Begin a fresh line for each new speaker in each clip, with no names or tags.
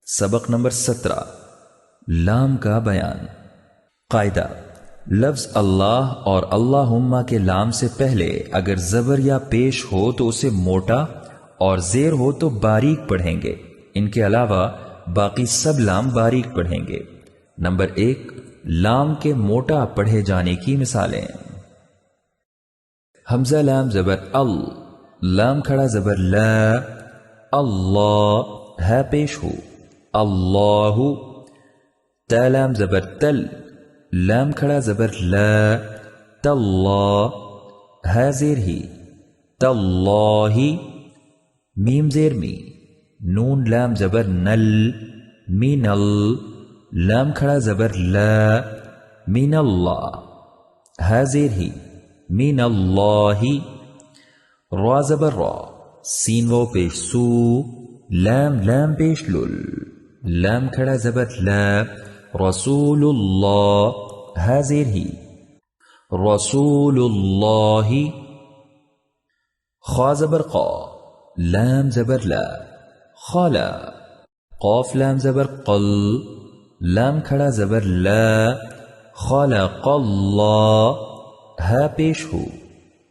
سبق نمبر 17 لام کا بیان۔ قاعدہ: لفظ اللہ اور اللہم کے لام سے پہلے اگر زبر یا پیش ہو تو اسے موٹا اور زیر ہو تو باریک پڑھیں گے، ان کے علاوہ باقی سب لام باریک پڑھیں گے۔ نمبر 1، لام کے موٹا پڑھے جانے کی مثالیں۔ حمزہ لام زبر ال، لام کھڑا زبر لا، اللہ ہے پیش ہو، اللہ۔ تا لام زبر تل، لام کھڑا زبر لا، تاللہ ہے زیر ہی، تاللہ۔ میم زیر می، نون لام زبر نل، من ال، لام کھڑا زبر لا، من اللہ ہے زیر ہی، من اللہ۔ را زبر را، سین و پیش سو، لام لام پیش لل، لام کھڑا زبر لا، رسول اللہ ہے زیر ہی، رسول اللہ۔ خا زبر قا، لام زبر لا، خالا، قاف لام زبر قل، لام کھڑا زبر لا، خلق اللہ ہے پیش ہو،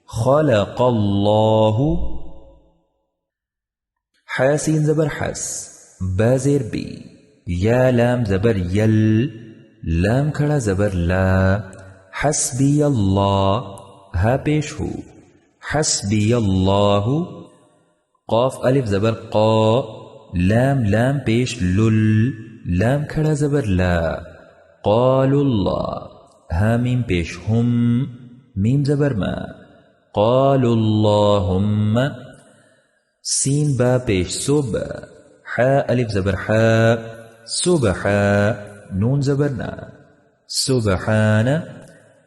خلق اللہ۔ حاسین زبر حس، با زیر بی، یا لام زبر یل، لام کھڑا زبر لا، حسبی اللہ ہے پیش ہو، حسبی اللہ۔ قاف الف زبر قا، لام لام پیش لل، لام کھڑا زبر لا، قالوا اللہ ہا میم پیش ہم، میم زبر ما، قالوا اللہم۔ سین با پیش صب، حا الف زبر حا، صبحا، نون زبر نا، سبحان۔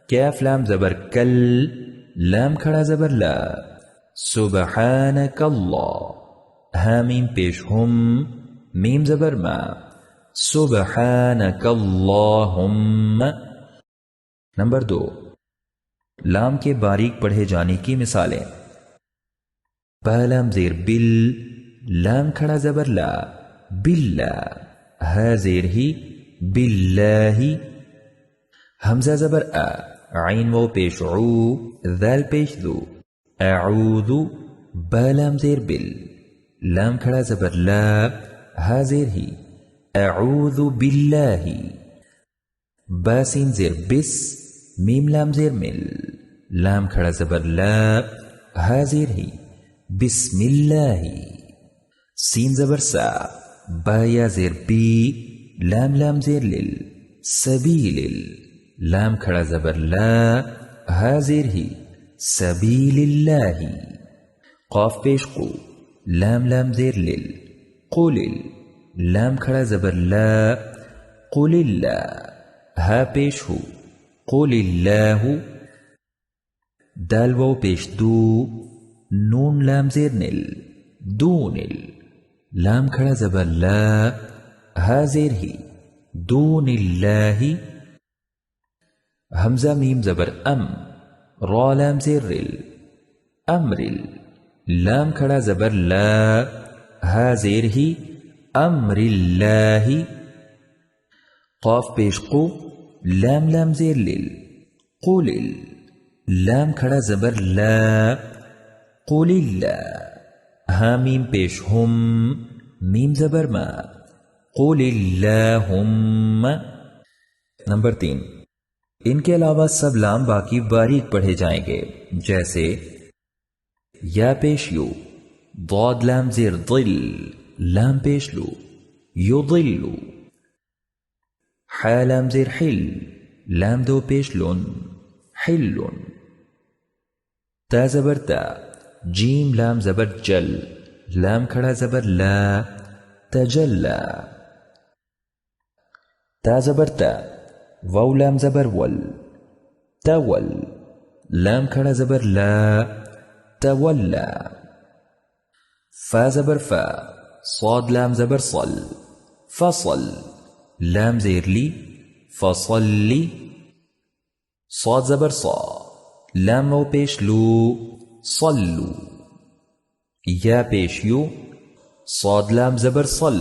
کیف لام زبر کل، لام کھڑا زبر لا، سبحانک اللہ ہا میم پیش ہم، میم زبر ما، سبحانک اللہم۔ نمبر 2، لام کے باریک پڑھے جانے کی مثالیں۔ با لام زیر بل، لام کھڑا زبر لا، باللہ ہے زیر ہی، باللہ۔ حمزہ زبر آ، عین و پیش عو، ذال پیش دو، اعوذ۔ با لام زیر بل، لام کھڑا زبر لا، ہا زیر ہی، اعوذ باللہ۔ با سین زیر بس، میم لام زیر مل، لام کھڑا زبر لا، ہا زیر ہی، بسم اللہ۔ سین زبر سا، با یا زیر بی، لام لام زیر لل، سبیل، لام کھڑا زبر لا، ہا زیر ہی، سبیل اللہ۔ قاف پیش قو، لام لام زیر لل، قل، لام کھڑا زبر لا، قل اللہ ہا پیش ہو، قل اللہ۔ دال و پیش دو، نون لام زیر نل، دون، لام کھڑا زبر لا، ہا زیر ہی، دون اللہ۔ حمزہ میم زبر ام، را لام زیر رل، امر، لام کھڑا زبر لا، ہا زیر ہی، امر اللہ۔ قاف پیش قو، لام لام زیر لل، قل، لام کھڑا زبر لا، قل اللہ ہا میم پیش ہم، میم زبر ما، قل اللہم۔ نمبر 3، ان کے علاوہ سب لام باقی باریک پڑھے جائیں گے، جیسے یا پیش یو، ضاد لام زیر ضل، لام پیش لو، یضل۔ حا لام زیر حل، لام دو پیش لن، حل۔ تا زبر تا، جیم لام زبر جل، لام کھڑا زبر لا، تجلا۔ تا زبر تا، واو لام زبر ول، تول، لام کھڑا زبر لا، تولا۔ فا زبر فا، صاد لام زبر صل، فصل، لام زیر لی، فصلی۔ صاد زبر صا، لام و پیش لو، صلو۔ یا پیش یو، صاد لام زبر صل،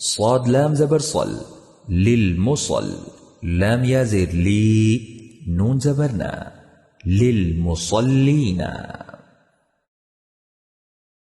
صاد لام زبر صل للمصل لام يا زير لي نون زبرنا للمصلين